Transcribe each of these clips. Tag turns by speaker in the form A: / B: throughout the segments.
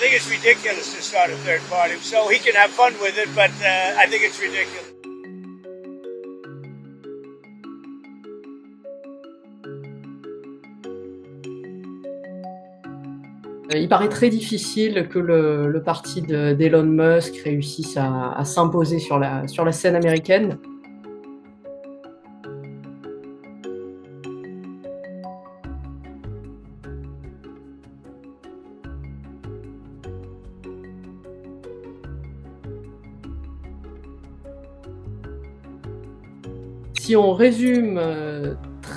A: I think it's ridiculous to start a third party, so he can have fun with it, but I think it's ridiculous.
B: Il paraît très difficile que le parti d'Elon Musk réussisse à s'imposer sur la scène américaine. Si on résume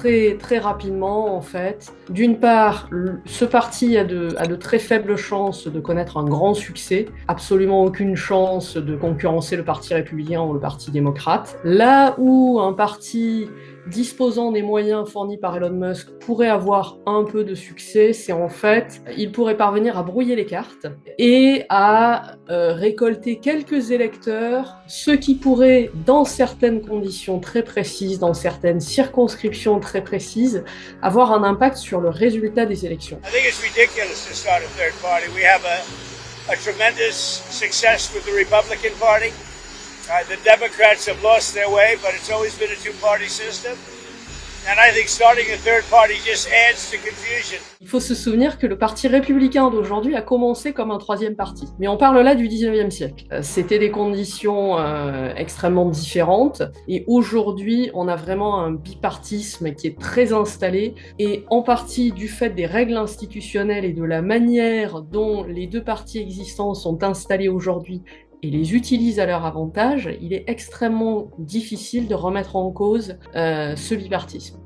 B: très rapidement, en fait, d'une part, ce parti a de très faibles chances de connaître un grand succès, absolument aucune chance de concurrencer le parti républicain ou le parti démocrate. Là où un parti disposant des moyens fournis par Elon Musk pourrait avoir un peu de succès, c'est en fait, il pourrait parvenir à brouiller les cartes et à récolter quelques électeurs, ce qui pourrait, dans certaines conditions très précises, dans certaines circonscriptions très précises, avoir un impact sur le résultat des élections.
A: I think it's ridiculous to start a third party. We have a tremendous success with the Republican Party. The Democrats have lost their way, but it's always been a two-party system. And I think starting a third party just adds to confusion.
B: Il faut se souvenir que le parti républicain d'aujourd'hui a commencé comme un troisième parti. Mais on parle là du 19e siècle. C'était des conditions extrêmement différentes. Et aujourd'hui, on a vraiment un bipartisme qui est très installé. Et en partie du fait des règles institutionnelles et de la manière dont les deux partis existants sont installés aujourd'hui et les utilisent à leur avantage, il est extrêmement difficile de remettre en cause ce bipartisme.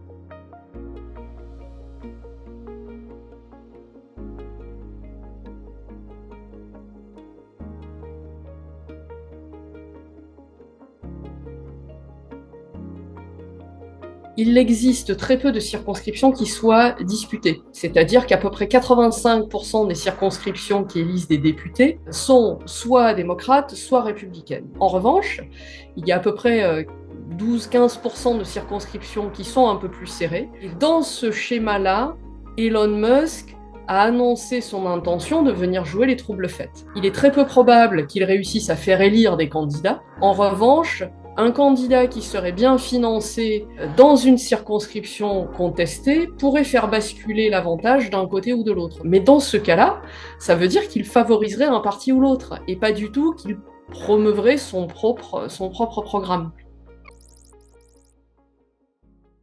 B: Il existe très peu de circonscriptions qui soient disputées. C'est-à-dire qu'à peu près 85% des circonscriptions qui élisent des députés sont soit démocrates, soit républicaines. En revanche, il y a à peu près 12-15% de circonscriptions qui sont un peu plus serrées. Et dans ce schéma-là, Elon Musk a annoncé son intention de venir jouer les troubles-fêtes. Il est très peu probable qu'il réussisse à faire élire des candidats. En revanche, un candidat qui serait bien financé dans une circonscription contestée pourrait faire basculer l'avantage d'un côté ou de l'autre. Mais dans ce cas-là, ça veut dire qu'il favoriserait un parti ou l'autre, et pas du tout qu'il promeuvrait son propre programme.